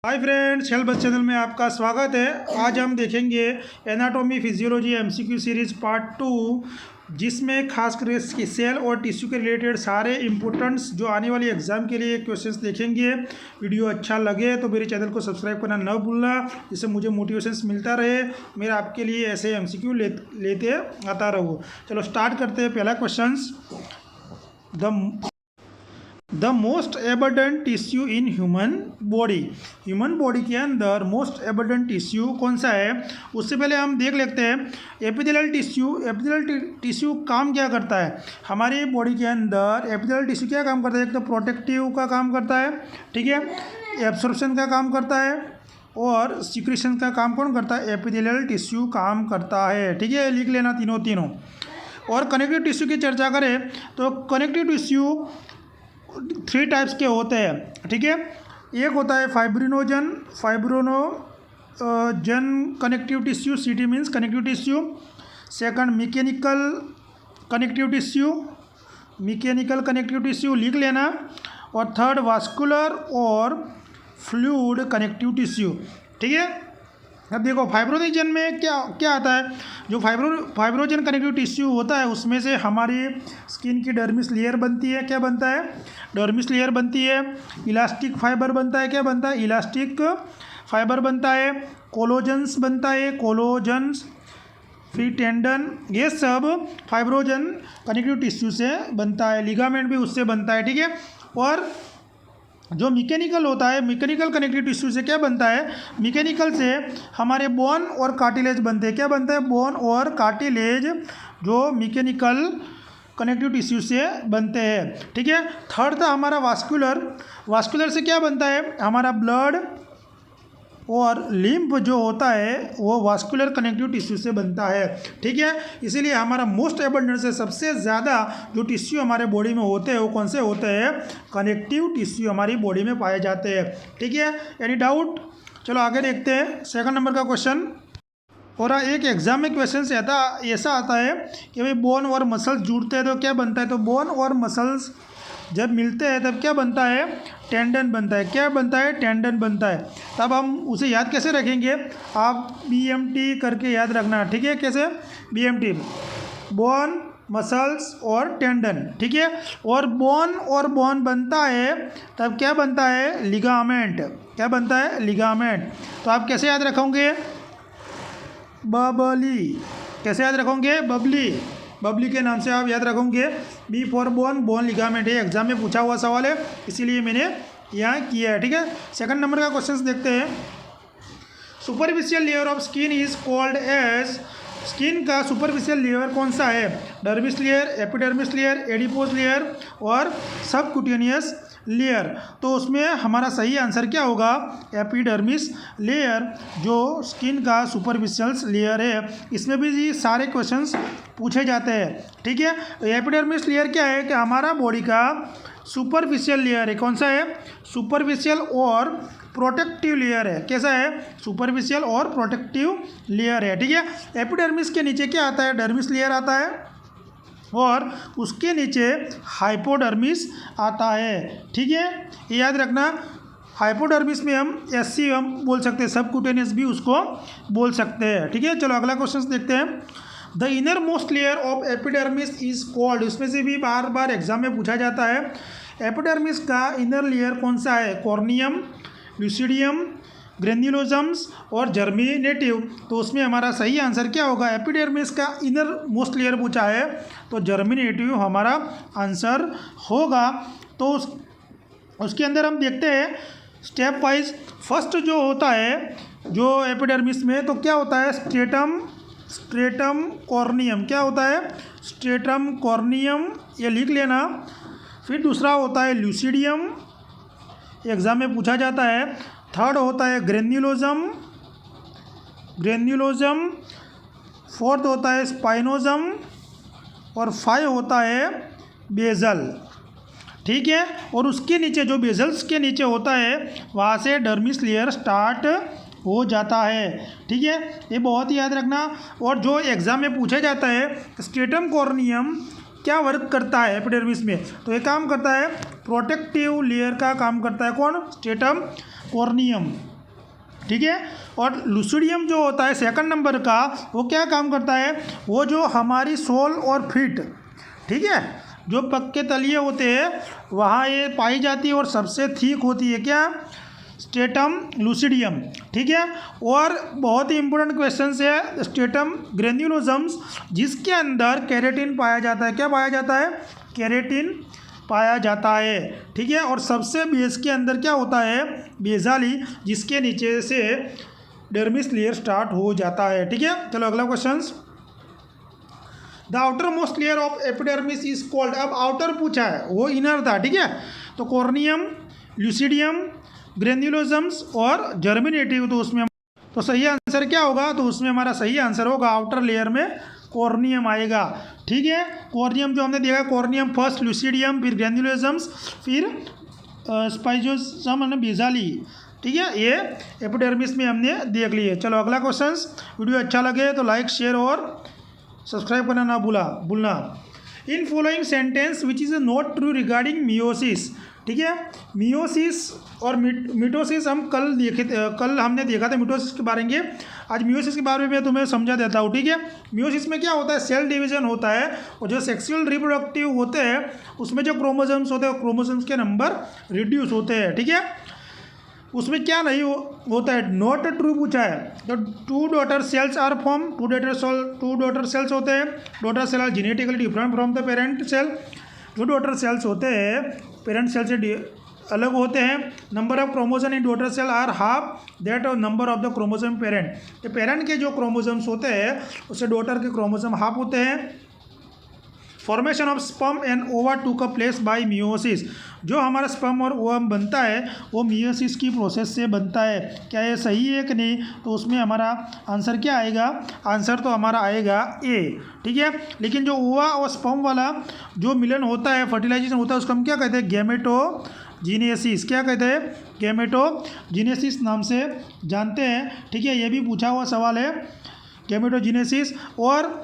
Hi friends, health बस channel में आपका स्वागत है। आज हम देखेंगे anatomy physiology MCQ series part 2, जिसमें खास कर सेल और टिश्यू के रिलेटेड सारे इंपॉर्टेंट्स जो आने वाली एग्जाम के लिए क्वेश्चंस देखेंगे। वीडियो अच्छा लगे तो मेरे चैनल को सब्सक्राइब करना न भूलना, जिससे मुझे मोटिवेशंस मिलता रहे, मेरा आपके लिए ऐसे एमसीक्यू लेते आता रहूँ। चलो स्टार्ट करते हैं। पहला question, the most abundant tissue in human body के अंदर मोस्ट एबंडेंट टिश्यू कौन सा है? उससे पहले हम देख लेते हैं एपिथेलियल टिश्यू काम क्या करता है। हमारी बॉडी के अंदर एपिथेलियल टिश्यू क्या काम करता है? एक तो प्रोटेक्टिव का काम करता है, ठीक है, एब्सॉर्प्शन का काम करता है, और सिक्रीशन का काम कौन करता है? एपिथेलियल टिश्यू काम करता है, ठीक है, लिख लेना तीनों। और कनेक्टिव टिश्यू की चर्चा करें तो कनेक्टिव टिश्यू 3 टाइप्स के होते हैं, ठीक है। एक होता है फाइब्रिनोजन कनेक्टिव टिश्यू, सीटी means connective tissue. Second mechanical connective tissue लिख लेना। और थर्ड वास्कुलर और फ्लूइड कनेक्टिव टिश्यू, ठीक है। अब देखो फाइब्रोजन में क्या आता है। जो फाइब्रोजन कनेक्टिव टिश्यू होता है उसमें से हमारी स्किन की डर्मिस लेयर बनती है। क्या बनता है? डर्मिस लेयर बनती है। इलास्टिक फाइबर बनता है। क्या बनता है? इलास्टिक फाइबर बनता है। कोलोजन्स बनता है, कोलोजन्स, फिर टेंडन, ये सब फाइब्रोजन कनेक्टिव टिश्यू से बनता है। लिगामेंट भी उससे बनता है, ठीक है। और जो मैकेनिकल होता है, मैकेनिकल कनेक्टिव टिश्यू से क्या बनता है? मैकेनिकल से हमारे बोन और कार्टिलेज बनते हैं। क्या बनता है? बोन और कार्टिलेज जो मैकेनिकल कनेक्टिव टिश्यू से बनते हैं, ठीक है। थर्ड था हमारा वास्कुलर से क्या बनता है? हमारा ब्लड और लिम्फ जो होता है वो वास्कुलर कनेक्टिव टिश्यू से बनता है, ठीक है। इसीलिए हमारा मोस्ट एबंडेंट से सबसे ज़्यादा जो टिश्यू हमारे बॉडी में होते हैं वो कौन से होते हैं? कनेक्टिव टिश्यू हमारी बॉडी में पाए जाते हैं, ठीक है। Any doubt? चलो आगे देखते हैं। सेकंड नंबर का क्वेश्चन। और एक एग्जाम में क्वेश्चन ऐसा आता है कि भाई बोन और मसल्स जुड़ते हैं तो क्या बनता है? तो बोन और मसल्स जब मिलते हैं तब क्या बनता है? टेंडन बनता है। क्या बनता है? टेंडन बनता है। तब हम उसे याद कैसे रखेंगे? आप BMT करके याद रखना, ठीक है। कैसे? BMT, बोन, मसल्स और टेंडन, ठीक है। और बोन बनता है तब क्या बनता है? लिगामेंट। क्या बनता है? लिगामेंट। तो आप कैसे याद रखोगे? बबली। कैसे याद रखोगे? बबली के नाम से आप याद रखोगे। B फॉर बोन लिगामेंट है, एग्जाम में पूछा हुआ सवाल है, इसीलिए मैंने यहाँ किया है, ठीक है। सेकंड नंबर का क्वेश्चन देखते हैं। Superficial layer of skin is called as. Skin का सुपरफिशियल लेयर कौन सा है? Dermis layer, epidermis layer, adipose layer और सबक्यूटेनियस लेयर। तो उसमें हमारा सही आंसर क्या होगा? एपिडर्मिस लेयर जो स्किन का सुपरफिशियल लेयर है। इसमें भी ये सारे क्वेश्चंस पूछे जाते हैं, ठीक है। तो एपिडर्मिस लेयर क्या है? कि हमारा बॉडी का सुपरफिशियल लेयर है। कौन सा है? सुपरफिशियल और प्रोटेक्टिव लेयर है। कैसा है? सुपरफिशियल और प्रोटेक्टिव लेयर है, ठीक है। एपिडर्मिस के नीचे क्या आता है? डर्मिस लेयर आता है और उसके नीचे हाइपोडर्मिस आता है, ठीक है। ये याद रखना। हाइपोडर्मिस में हम SC हम बोल सकते हैं, सबक्यूटेनियस भी उसको बोल सकते हैं, ठीक है। चलो अगला क्वेश्चन देखते हैं। The inner most layer of epidermis is called. उसमें से भी बार बार एग्जाम में पूछा जाता है। एपिडर्मिस का इनर लेयर कौन सा है? कॉर्नियम, लुसिडियम, ग्रेन्युलोजम्स और जर्मिनेटिव। तो उसमें हमारा सही आंसर क्या होगा? एपिडर्मिस का इनर मोस्ट लेयर पूछा है तो जर्मिनेटिव हमारा आंसर होगा। तो उसके अंदर हम देखते हैं स्टेप वाइज। फर्स्ट जो होता है जो एपिडर्मिस में, तो क्या होता है? Stratum corneum. क्या होता है? स्ट्रेटम कॉर्नियम, ये लिख लेना। फिर दूसरा होता है लुसिडियम, एग्जाम में पूछा जाता है। थर्ड होता है ग्रेन्युलोजम। फोर्थ होता है स्पाइनोजम और 5 होता है बेजल, ठीक है। और उसके नीचे जो बेजल्स के नीचे होता है वहाँ से डर्मिस लेयर स्टार्ट हो जाता है, ठीक है। ये बहुत ही याद रखना। और जो एग्ज़ाम में पूछा जाता है स्ट्रेटम कॉर्नियम क्या वर्क करता है एपिडर्मिस में, तो ये काम करता है प्रोटेक्टिव लेयर का काम करता है। कौन? स्ट्रेटम कॉर्नियम, ठीक है। और लुसिडियम जो होता है सेकंड नंबर का, वो क्या काम करता है, वो जो हमारी सोल और फीट, ठीक है, जो पक्के तलिए होते हैं वहाँ ये पाई जाती है और सबसे थिक होती है क्या, स्ट्रेटम लुसिडियम, ठीक है। और बहुत ही इंपॉर्टेंट क्वेश्चन है स्ट्रेटम ग्रेन्युलोसम्स, जिसके अंदर केराटिन पाया जाता है। क्या पाया जाता है, केराटिन पाया जाता है, ठीक है। और सबसे बेस के अंदर क्या होता है, बेजाली, जिसके नीचे से डर्मिस लेयर स्टार्ट हो जाता है, ठीक है। चलो अगला question, the outer most layer of epidermis is called. अब आउटर पूछा है, वो इनर था, ठीक है। तो कॉर्नियम, लुसिडियम, ग्रेन्युलोसम्स और जर्मिनेटिव, तो उसमें तो सही आंसर क्या होगा, तो उसमें हमारा सही आंसर होगा आउटर लेयर में कॉर्नियम आएगा, ठीक है। कॉर्नियम जो हमने देखा, कॉर्नियम फर्स्ट, लुसिडियम, फिर ग्रेन्युलोसम्स, फिर स्पाइजोसम और बेजाली, ठीक है। ये एपिडर्मिस में हमने देख लिए। चलो अगला क्वेश्चन, वीडियो अच्छा लगे तो लाइक, शेयर और सब्सक्राइब करना ना भूलना। In following sentence which is not true regarding meiosis, ठीक है। मियोसिस और मिटोसिस हम कल हमने देखा था मिटोसिस के बारे में। आज मियोसिस के बारे में तुम्हें समझा देता हूँ, ठीक है। मियोसिस में क्या होता है, सेल डिवीजन होता है, और जो सेक्सुअल रिप्रोडक्टिव होते हैं उसमें जो क्रोमोसोम्स होते हैं, क्रोमोसोम्स के नंबर रिड्यूस होते हैं, ठीक है। उसमें क्या नहीं होता है, नॉट ट्रू पूछा है। तो two daughter cells are form, two daughter cells होते हैं, daughter cell are genetically different from the parent cell. जो डॉटर सेल्स होते हैं पेरेंट सेल से अलग होते हैं। Number of chromosome in daughter cell are half that of number of the chromosome parent. तो पेरेंट के जो क्रोमोसोम्स होते हैं उससे डॉटर के क्रोमोसोम हाफ होते हैं। फॉर्मेशन ऑफ स्पर्म एंड ओवा टू का प्लेस बाय मियोसिस, जो हमारा स्पर्म और ओवम बनता है वो मियोसिस की प्रोसेस से बनता है। क्या ये सही है कि नहीं, तो उसमें हमारा आंसर क्या आएगा, आंसर तो हमारा आएगा ए, ठीक है। लेकिन जो ओवा और स्पर्म वाला जो मिलन होता है, फर्टिलाइजेशन होता है, उसको हम क्या कहते हैं, गैमेटोजीनेसिस। क्या कहते हैं, गैमेटोजीनेसिस नाम से जानते हैं, ठीक है। ये भी पूछा हुआ सवाल है, गैमेटोजीनेसिस। और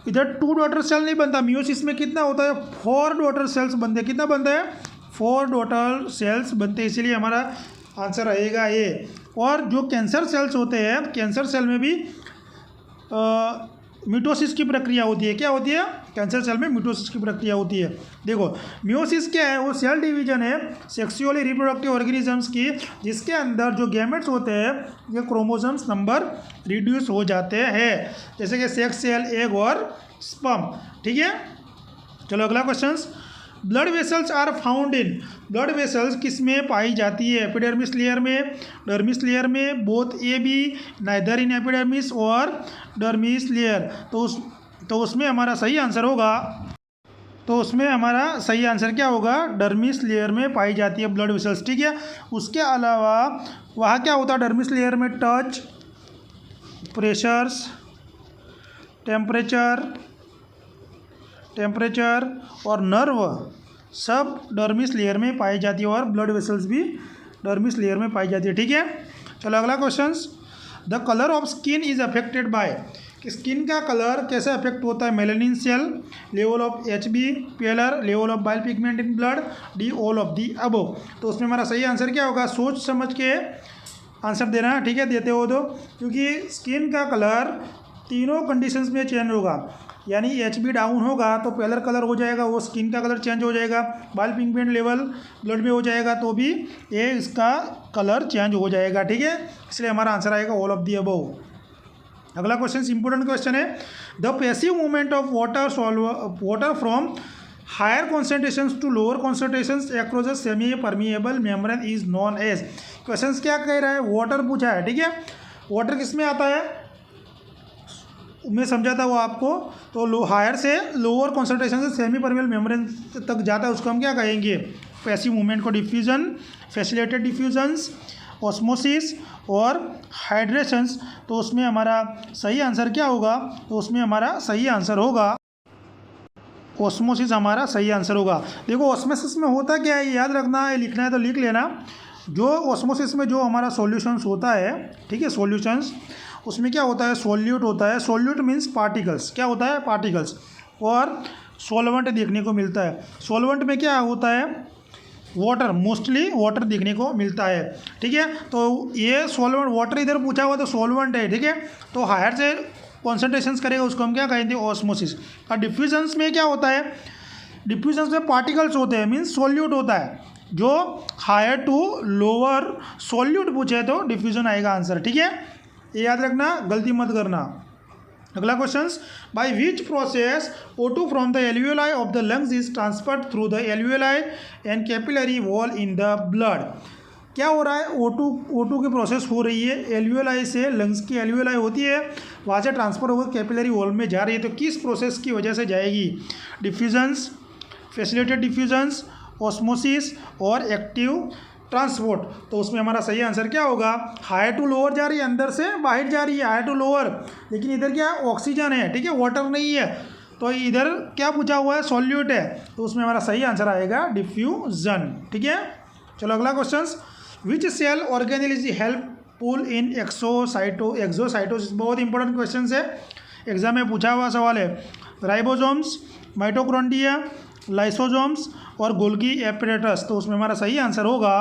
इधर टू डॉटर सेल नहीं बनता, मियोसिस में कितना होता है, 4 डॉटर सेल्स बनते हैं। कितना बनता है, 4 डॉटर सेल्स बनते हैं, इसीलिए हमारा आंसर रहेगा ये। और जो कैंसर सेल्स होते हैं, कैंसर सेल में भी मिटोसिस की प्रक्रिया होती है। क्या होती है, कैंसर सेल में मिटोसिस की प्रक्रिया होती है। देखो मियोसिस क्या है, वो सेल डिवीजन है सेक्सुअली रिप्रोडक्टिव ऑर्गेनिजम्स की, जिसके अंदर जो गैमेट्स होते हैं ये क्रोमोसोम्स नंबर रिड्यूस हो जाते हैं, जैसे कि सेक्स सेल, एग और स्पर्म, ठीक है। चलो अगला question, blood vessels are found in. Blood vessels किस में पाई जाती है, एपिडर्मिस लेयर में, डर्मिस लेयर में, both A B, neither in epidermis और डर्मिस लेयर। तो उसमें हमारा सही आंसर होगा, तो उसमें हमारा सही आंसर क्या होगा, डर्मिस लेयर में पाई जाती है ब्लड वेसल्स, ठीक है। उसके अलावा वहाँ क्या होता है डर्मिस लेयर में, टच, प्रेशर्स, टेम्परेचर और नर्व सब डर्मिस लेयर में पाई जाती है, और ब्लड वेसल्स भी डर्मिस लेयर में पाई जाती है, ठीक है। चलो अगला question, the colour of skin is affected by. Skin का कलर कैसे अफेक्ट होता है, melanin cell, level of HB pallor, level of bile pigment in blood, D all of the above. तो उसमें हमारा सही आंसर क्या होगा, सोच समझ के आंसर देना, ठीक है। देते हो तो, क्योंकि स्किन का कलर तीनों कंडीशंस में चेंज होगा, यानी HB डाउन होगा तो पेलर कलर हो जाएगा, वो स्किन का कलर चेंज हो जाएगा। बाइल पिगमेंट लेवल ब्लड में हो जाएगा तो भी ये इसका कलर चेंज हो जाएगा, ठीक है। इसलिए हमारा आंसर आएगा ऑल ऑफ दी अबव। अगला क्वेश्चन इंपॉर्टेंट क्वेश्चन है, the passive movement of water from higher concentrations to lower concentrations across the semi permeable membrane is known as. Question क्या कह रहा है, वाटर पूछा है, ठीक है। वाटर किस में आता है, मैं समझाता वो आपको। तो हायर से लोअर कॉन्सेंट्रेशन से सेमी परमिएबल मेम्ब्रेन तक जाता है, उसको हम क्या कहेंगे, पैसिव मूवमेंट को डिफ्यूजन, फैसिलिटेटेड डिफ्यूजन्स, ऑस्मोसिस और हाइड्रेशंस। तो उसमें हमारा सही आंसर क्या होगा, तो उसमें हमारा सही आंसर होगा ऑस्मोसिस, हमारा सही आंसर होगा। देखो ऑस्मोसिस में होता क्या है, याद रखना है, लिखना है तो लिख लेना। जो ऑस्मोसिस में जो हमारा सॉल्यूशंस होता है, ठीक है, सॉल्यूशंस, उसमें क्या होता है, सोल्यूट होता है। सोल्यूट मीन्स पार्टिकल्स, क्या होता है, पार्टिकल्स। और सॉल्वेंट देखने को मिलता है। सॉल्वेंट में क्या होता है, वाटर, मोस्टली वाटर देखने को मिलता है, ठीक है। तो ये सॉल्वेंट, वाटर इधर पूछा हुआ तो सॉल्वेंट है, ठीक है। तो हायर से कॉन्सेंट्रेशंस करेगा उसको हम क्या कहेंगे, ऑस्मोसिस। और डिफ्यूजन्स में क्या होता है, डिफ्यूजन्स में पार्टिकल्स होते हैं, मीन्स सॉल्यूट होता है। जो हायर टू लोअर सॉल्यूट पूछे तो डिफ्यूजन आएगा आंसर, ठीक है। ये याद रखना, गलती मत करना। अगला question, by which process O2 from the alveoli of the lungs is transferred through the alveoli and capillary wall in the blood. क्या हो रहा है, O2 की प्रोसेस हो रही है, एल्वियोलाई से, लंग्स की एल्वियोलाई होती है, वहाँ से ट्रांसफर होकर कैपिलरी वॉल में जा रही है। तो किस प्रोसेस की वजह से जाएगी, डिफ्यूजन्स, फैसिलिटेटेड डिफ्यूजन्स, ऑस्मोसिस और एक्टिव ट्रांसपोर्ट। तो उसमें हमारा सही आंसर क्या होगा, हायर टू लोअर जा रही है, अंदर से बाहर जा रही है, हायर टू लोअर। लेकिन इधर क्या है, ऑक्सीजन है, ठीक है, वाटर नहीं है। तो इधर क्या पूछा हुआ है, सॉल्यूट है। तो उसमें हमारा सही आंसर आएगा डिफ्यूजन, ठीक है। चलो अगला question, which cell organelle is helpful in exocytosis. बहुत इंपॉर्टेंट क्वेश्चन है, एग्जाम में पूछा हुआ सवाल है। राइबोसोम्स, माइटोकॉन्ड्रिया, लाइसोसोम्स और गोल्गी एपरेटस। तो उसमें हमारा सही आंसर होगा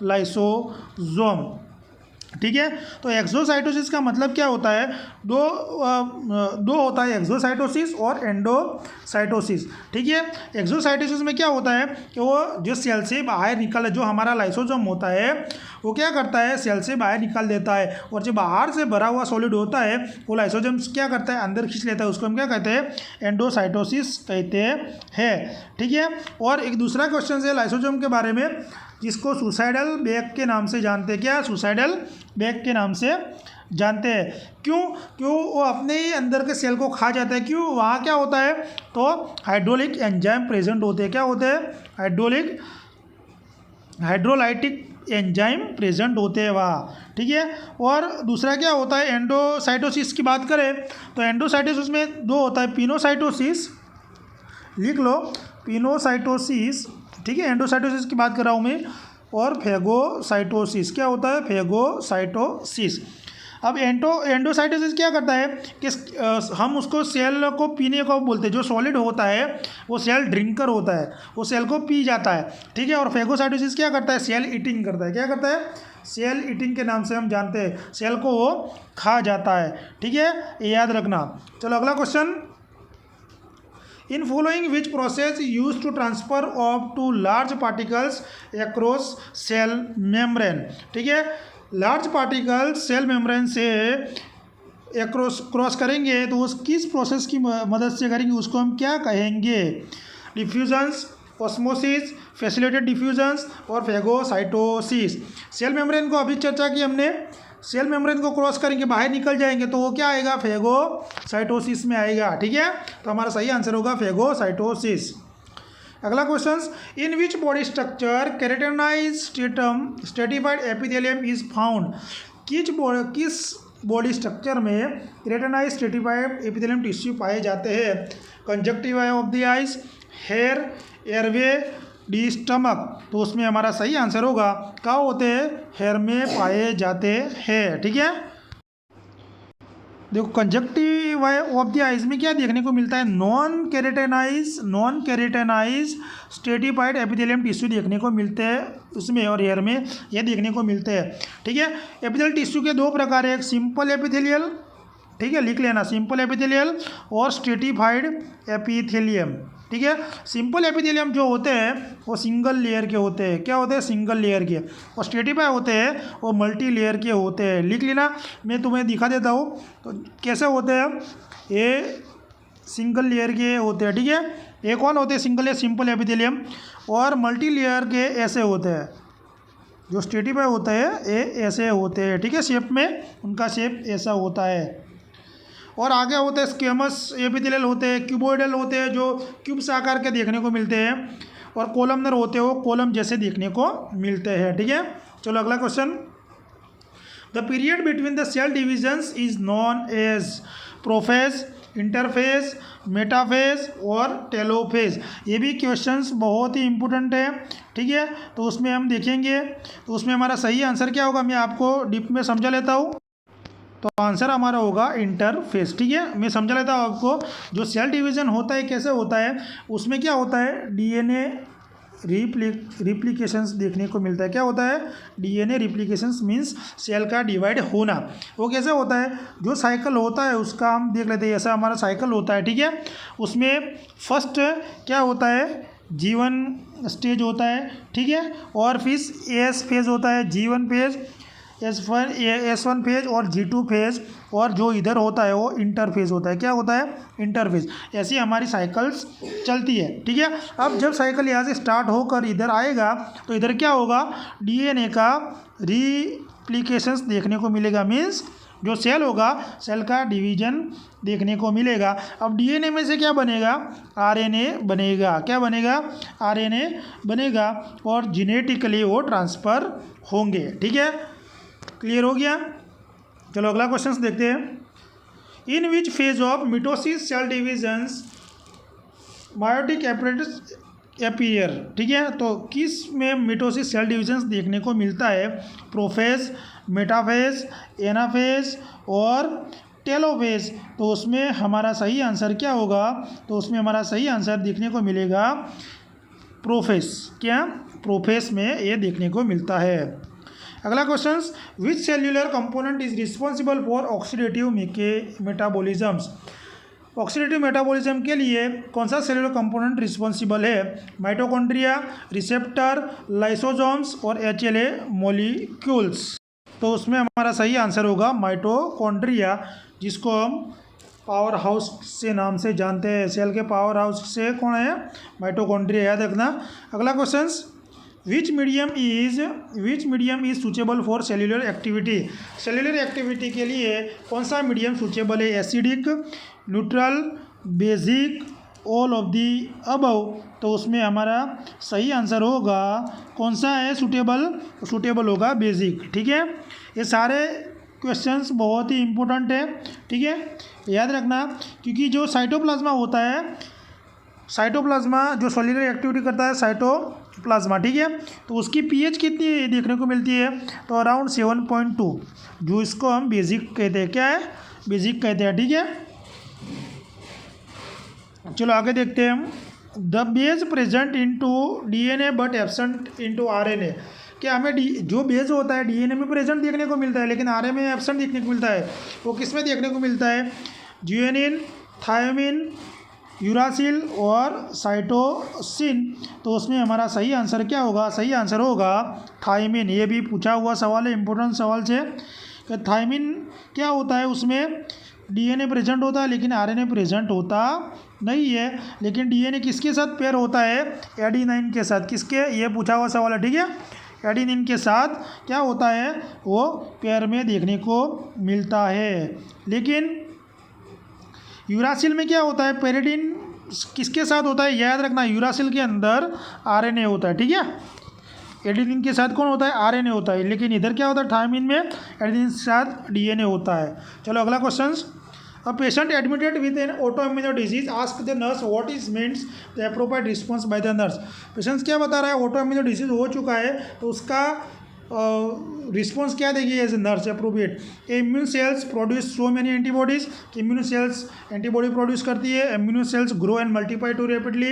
लाइसोसोम, ठीक है। तो एक्सोसाइटोसिस का मतलब क्या होता है, दो होता है, एक्सोसाइटोसिस और एंडोसाइटोसिस, ठीक है। एक्सोसाइटोसिस में क्या होता है कि वो जो सेल से बाहर निकल, जो हमारा लाइसोसोम होता है वो क्या करता है, सेल से बाहर निकाल देता है, और जो बाहर से भरा हुआ सॉलिड होता है वो लाइसोसोम क्या करता है, अंदर खींच लेता है। उसको हम क्या कहते हैं, एंडोसाइटोसिस कहते हैं, ठीक है। और एक दूसरा क्वेश्चन है लाइसोसोम के बारे में, जिसको सुसाइडल बैग के नाम से जानते हैं। क्या, सुसाइडल बैग के नाम से जानते हैं। क्यों, वो अपने ही अंदर के सेल को खा जाता है। क्यों, वहाँ क्या होता है, तो हाइड्रोलिक एंजाइम प्रेजेंट होते हैं। क्या होते हैं, हाइड्रोलाइटिक एंजाइम प्रेजेंट होते हैं वहाँ, ठीक है। और दूसरा क्या होता है, एंडोसाइटोसिस की बात करें तो एंडोसाइटोसिस में दो होता है, पिनोसाइटोसिस, लिख लो, पिनोसाइटोसिस, ठीक है, एंडोसाइटोसिस की बात कर रहा हूँ मैं, और फेगोसाइटोसिस। क्या होता है, फेगोसाइटोसिस। अब एंडोसाइटोसिस क्या करता है कि हम उसको सेल को पीने को बोलते हैं। जो सॉलिड होता है वो सेल ड्रिंकर होता है, वो सेल को पी जाता है, ठीक है। और फेगोसाइटोसिस क्या करता है, सेल ईटिंग करता है। क्या करता है, सेल ईटिंग के नाम से हम जानते हैं, सेल को वो खा जाता है, ठीक है, ये याद रखना। चलो अगला question, in following which process use to transfer of too large particles across cell membrane, ठीक है। लार्ज पार्टिकल सेल मेम्ब्रेन से क्रॉस करेंगे तो उस किस प्रोसेस की मदद से करेंगे, उसको हम क्या कहेंगे, डिफ्यूजन्स, ऑस्मोसिस, फैसिलिटेटेड डिफ्यूजन्स और फेगोसाइटोसिस। सेल मेम्ब्रेन को अभी चर्चा की हमने, सेल मेम्ब्रेन को क्रॉस करेंगे, बाहर निकल जाएंगे तो वो क्या आएगा, फेगोसाइटोसिस में आएगा, ठीक है। तो हमारा सही आंसर होगा फेगोसाइटोसिस। अगला question, in which body structure keratinize stratified epithelium is found. किस बॉडी स्ट्रक्चर में केराटिनाइज स्ट्रेटिफाइड एपिथेलियम टिश्यू पाए जाते हैं, conjunctiva of the eyes, hair, airway, D stomach. तो उसमें हमारा सही आंसर होगा, कहाँ होते हैं, हेयर में पाए जाते हैं, ठीक है। देखो कंजक्टिवा ऑफ द आइज में क्या देखने को मिलता है, नॉन केराटिनाइज स्ट्रेटिफाइड एपिथेलियम टिश्यू देखने को मिलते हैं उसमें, और हेयर में ये देखने को मिलते हैं, ठीक है। एपिथेलियल टिश्यू के दो प्रकार है, एक सिंपल एपिथेलियल, ठीक है, लिख लेना, सिंपल एपिथेलियल और स्ट्रेटिफाइड एपिथेलियम, ठीक है। सिंपल एपिथेलियम जो होते हैं वो सिंगल लेयर के होते हैं। क्या होते हैं, सिंगल लेयर के। और स्ट्रेटिफाई होते हैं वो मल्टी लेयर के होते हैं। लिख लेना, मैं तुम्हें दिखा देता हूँ तो कैसे होते हैं। ये सिंगल लेयर के होते हैं, ठीक है। ये कौन होते हैं, सिंगल या सिंपल एपिथेलियम। और मल्टी लेयर के ऐसे होते हैं, जो स्ट्रेटिफाई होते हैं ये ऐसे होते हैं, ठीक है, शेप में उनका शेप ऐसा होता है। और आगे होते हैं स्क्वेमस एपिथेलियल होते हैं, क्यूबोइडल होते हैं जो क्यूब्स आकार के देखने को मिलते हैं, और कोलमनर होते हैं वो कॉलम जैसे देखने को मिलते हैं, ठीक है। चलो अगला question, the period between the cell divisions is known as prophase, interphase, metaphase और टेलोफेज। ये भी क्वेश्चंस बहुत ही इंपॉर्टेंट है, ठीक है। तो उसमें हम देखेंगे, तो उसमें हमारा सही आंसर क्या होगा, मैं आपको डीप में समझा लेता हूँ। तो आंसर हमारा होगा इंटरफेस, ठीक है। मैं समझा लेता हूँ आपको, जो सेल डिवीज़न होता है कैसे होता है, उसमें क्या होता है, डीएनए रिप्लिकेशंस देखने को मिलता है। क्या होता है? डीएनए रिप्लिकेशंस मीन्स सेल का डिवाइड होना। वो कैसे होता है? जो साइकिल होता है उसका हम देख लेते हैं। ऐसा हमारा साइकिल होता है, ठीक है। उसमें फर्स्ट क्या होता है? G1 स्टेज होता है, ठीक है। और फिर एस फेज होता है, G1 फेज, S1 फेज और G2 फेज, और जो इधर होता है वो इंटरफेज होता है। क्या होता है? इंटरफेज। ऐसी हमारी साइकिल्स चलती है, ठीक है। अब जब साइकिल यहाँ से स्टार्ट होकर इधर आएगा तो इधर क्या होगा? डीएनए का रिप्लिकेशंस देखने को मिलेगा, मीन्स जो सेल होगा सेल का डिवीजन देखने को मिलेगा। अब डीएनए में से क्या बनेगा? आरएनए बनेगा। क्या बनेगा? आरएनए बनेगा और जेनेटिकली वो ट्रांसफ़र होंगे, ठीक है। क्लियर हो गया? चलो अगला क्वेश्चन देखते हैं। In which phase of mitosis cell divisions biotic apparatus appear, ठीक है। तो किस में मिटोसिस सेल डिविजन्स देखने को मिलता है? प्रोफेज, मेटाफेज, एनाफेज और टेलोफेज। तो उसमें हमारा सही आंसर क्या होगा? तो उसमें हमारा सही आंसर देखने को मिलेगा प्रोफेज। क्या? प्रोफेज में ये देखने को मिलता है। अगला question, which cellular component is responsible for oxidative metabolisms. Oxidative metabolism के लिए कौन सा सेल्यूलर कंपोनेंट रिस्पॉन्सिबल है? माइटोकॉन्ड्रिया, रिसेप्टर, लाइसोसोम्स और HLA मॉलिक्यूल्स। तो उसमें हमारा सही आंसर होगा माइटोकॉन्ड्रिया, जिसको हम पावर हाउस से नाम से जानते हैं। सेल के पावर हाउस से कौन है? माइटोकॉन्ड्रिया, याद रखना। अगला question, which medium is suitable for cellular activity. Cellular activity के लिए कौन सा मीडियम सूटेबल है? Acidic, neutral, basic, all of the above. तो उसमें हमारा सही आंसर होगा कौन सा है सूटेबल होगा बेसिक, ठीक है। ये सारे क्वेश्चंस बहुत ही इम्पोर्टेंट है, ठीक है, याद रखना। क्योंकि जो साइटोप्लाज्मा होता है, साइटोप्लाज्मा जो सेल्यूलर एक्टिविटी करता है साइटोप्लाज्मा, ठीक है। तो उसकी pH कितनी देखने को मिलती है? तो अराउंड 7.2, जो इसको हम बेसिक कहते हैं। क्या है? बेसिक कहते हैं, ठीक है। चलो आगे देखते हैं हम। The base present into DNA but absent into RNA. क्या हमें जो बेस होता है डीएनए में प्रेजेंट देखने को मिलता है, लेकिन आरएनए में एब्सेंट देखने को मिलता है। वो किस में देखने को मिलता है? जियोनिन, थायोमिन, यूरासिल और साइटोसिन। तो उसमें हमारा सही आंसर क्या होगा? सही आंसर होगा थायमिन। ये भी पूछा हुआ सवाल है, इंपॉर्टेंट सवाल से। कि थायमिन क्या होता है? उसमें डीएनए प्रेजेंट होता है लेकिन आरएनए प्रेजेंट होता नहीं है। लेकिन डीएनए किसके साथ पेयर होता है? एडेनिन के साथ। किसके? ये पूछा हुआ सवाल है, ठीक है। एडेनिन के साथ क्या होता है? वो पेयर में देखने को मिलता है। लेकिन यूरासिल में क्या होता है? पेरिडीन किसके साथ होता है? याद रखना, यूरासिल के अंदर आरएनए होता है, ठीक है। एडेनिन के साथ कौन होता है? आरएनए होता है। लेकिन इधर क्या होता है? थायमिन में एडेनिन के साथ डीएनए होता है। चलो अगला question, a patient admitted with an autoimmune disease ask the nurse what is means the appropriate response by the nurse. Patient क्या बता रहा है? ऑटोइम्यून डिजीज हो चुका है, तो उसका रिस्पॉन्स क्या देगी as a nurse? Appropriate. Immune cells produce so many antibodies. Immuno cells antibody produce करती है। Immuno cells grow and multiply too rapidly.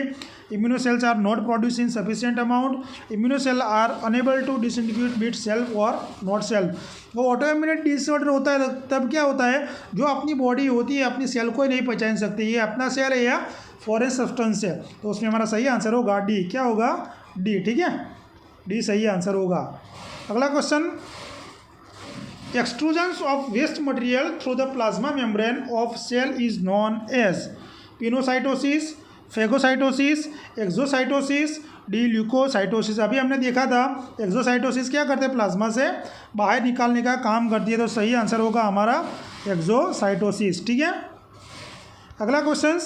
Immuno cells are not produce in sufficient amount. Immuno cell are unable to disintegrate bit self और not self. वो autoimmune disorder होता है तब क्या होता है? जो अपनी बॉडी होती है अपनी सेल को ही नहीं पहचान सकती, ये अपना सेल है या फॉरेन सब्सटेंस है। तो उसमें हमारा सही आंसर होगा डी। क्या होगा? डी, ठीक है, डी सही आंसर होगा। अगला question, extrusions of waste material through the plasma membrane of cell is known as pinocytosis, phagocytosis, exocytosis, D leucocytosis. अभी हमने देखा था एक्सोसाइटोसिस क्या करते हैं? प्लाज्मा से बाहर निकालने का काम करती है। तो सही आंसर होगा हमारा एक्सोसाइटोसिस, ठीक है। अगला question,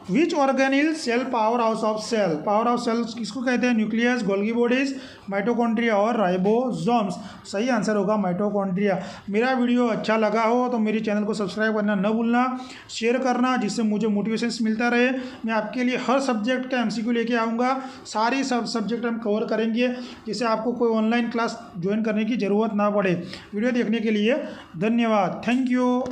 which organelle cell power house of cell. Power house cell किसको कहते हैं? न्यूक्लियस, गोल्गी बॉडीज, माइटोकॉन्ड्रिया और राइबोसोम्स। सही आंसर होगा माइटोकॉन्ड्रिया। मेरा वीडियो अच्छा लगा हो तो मेरे चैनल को सब्सक्राइब करना न भूलना, शेयर करना, जिससे मुझे मोटिवेशन मिलता रहे। मैं आपके लिए हर सब्जेक्ट का MCQ लेके आऊँगा। सारी सब्जेक्ट हम कवर करेंगे, जिससे आपको कोई ऑनलाइन क्लास ज्वाइन करने की ज़रूरत ना पड़े। वीडियो देखने के लिए धन्यवाद। Thank you.